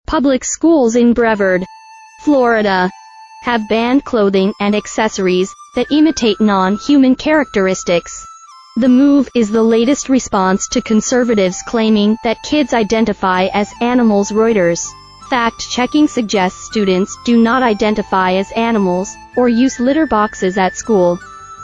Public schools in Brevard, Florida, have banned clothing and accessories that imitate non-human characteristics. The move is the latest response to conservatives claiming that kids identify as animals. Reuters. Fact-checking suggests students do not identify as animals or use litter boxes at school.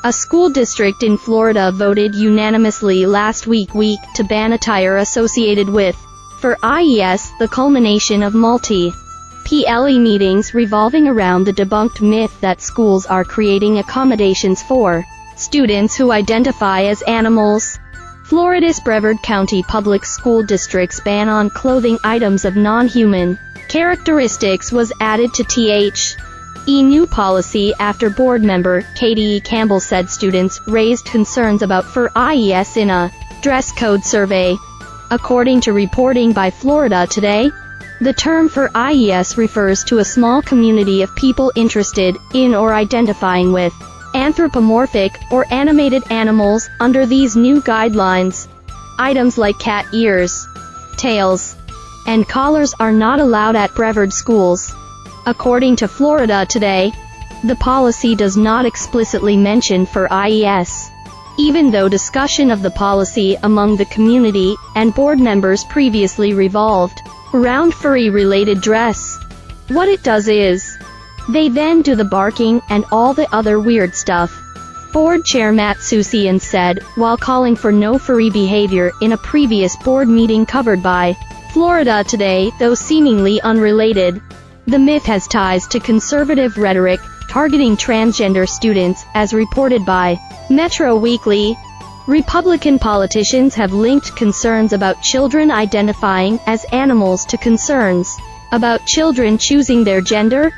A school district in Florida voted unanimously last week to ban attire associated with Furry Attire, the culmination of multi-PLE meetings revolving around the debunked myth that schools are creating accommodations for students who identify as animals. Florida's Brevard County Public School District's ban on clothing items of non-human characteristics was added to THE new policy after board member Katie Campbell said students raised concerns about Furry Attire in a dress code survey. According to reporting by Florida Today, the term Furry Attire refers to a small community of people interested in or identifying with anthropomorphic or animated animals. Under these new guidelines, items like cat ears, tails, and collars are not allowed at Brevard schools. According to Florida Today, the policy does not explicitly mention Furry Attire, even though discussion of the policy among the community and board members previously revolved around furry-related dress. What it does is, they then do the barking and all the other weird stuff. Board Chair Matt Susian said, while calling for no furry behavior in a previous board meeting covered by Florida Today, though seemingly unrelated. The myth has ties to conservative rhetoric targeting transgender students, as reported by Metro Weekly. Republican politicians have linked concerns about children identifying as animals to concerns about children choosing their gender.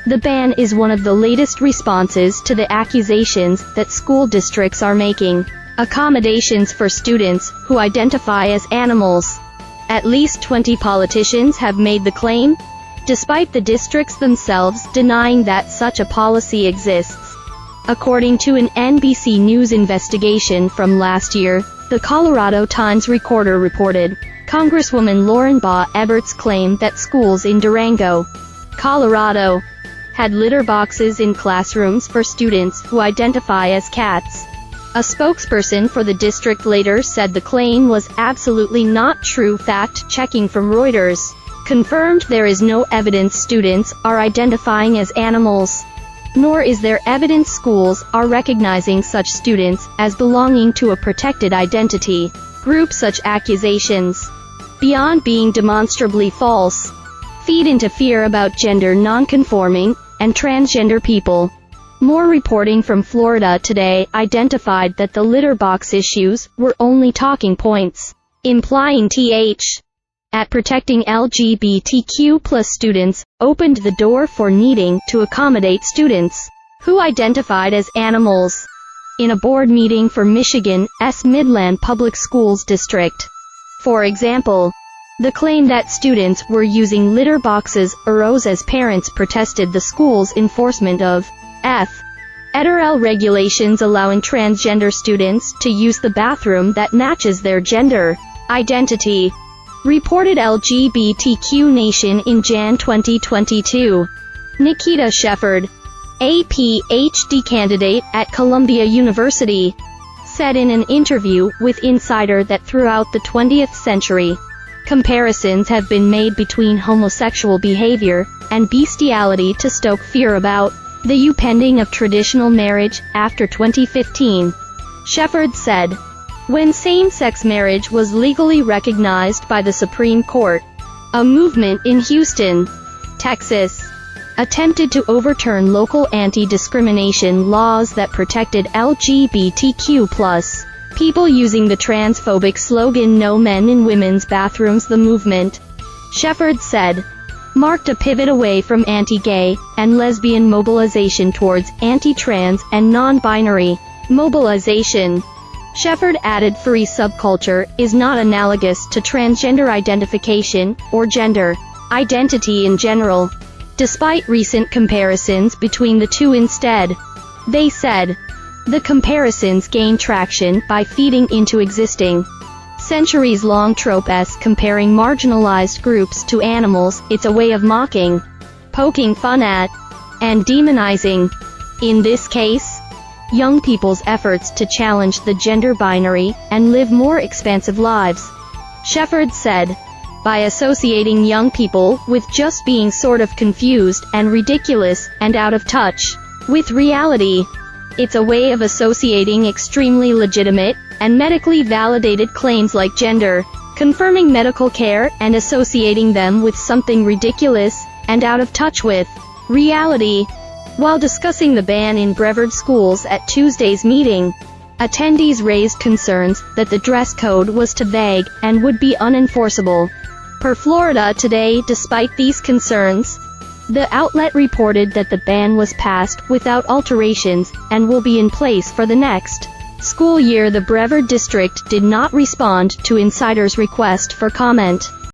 The ban is one of the latest responses to the accusations that school districts are making accommodations for students who identify as animals. At least 20 politicians have made the claim, despite the districts themselves denying that such a policy exists. According to an NBC News investigation from last year, the Colorado Times Recorder reported, Congresswoman Lauren Baugh Ebert's claim that schools in Durango, Colorado, had litter boxes in classrooms for students who identify as cats. A spokesperson for the district later said the claim was absolutely not true. Fact-checking from Reuters confirmed there is no evidence students are identifying as animals, nor is there evidence schools are recognizing such students as belonging to a protected identity group. Such accusations, beyond being demonstrably false, feed into fear about gender nonconforming and transgender people. More reporting from Florida Today identified that the litter box issues were only talking points, implying at protecting LGBTQ+ students opened the door for needing to accommodate students who identified as animals. In a board meeting for Michigan's Midland Public Schools District, for example, the claim that students were using litter boxes arose as parents protested the school's enforcement of federal regulations allowing transgender students to use the bathroom that matches their gender identity, reported LGBTQ Nation in Jan 2022. Nikita Shepard, a PhD candidate at Columbia University, said in an interview with Insider that throughout the 20th century, comparisons have been made between homosexual behavior and bestiality to stoke fear about the upending of traditional marriage after 2015. Shepard said, when same-sex marriage was legally recognized by the Supreme Court, a movement in Houston, Texas, attempted to overturn local anti-discrimination laws that protected LGBTQ+ people using the transphobic slogan "No Men in Women's Bathrooms." The movement, Shepard said, marked a pivot away from anti-gay and lesbian mobilization towards anti-trans and non-binary mobilization. Shepard added furry subculture is not analogous to transgender identification or gender identity in general, despite recent comparisons between the two. Instead, they said, the comparisons gain traction by feeding into existing centuries-long trope as comparing marginalized groups to animals. It's a way of mocking, poking fun at, and demonizing, in this case, young people's efforts to challenge the gender binary and live more expansive lives. Shepard said, by associating young people with just being sort of confused and ridiculous and out of touch with reality, it's a way of associating extremely legitimate and medically validated claims like gender, confirming medical care, and associating them with something ridiculous and out of touch with reality. While discussing the ban in Brevard schools at Tuesday's meeting, attendees raised concerns that the dress code was too vague and would be unenforceable. Per Florida Today, despite these concerns, the outlet reported that the ban was passed without alterations and will be in place for the next school year. The Brevard district did not respond to insiders' request for comment.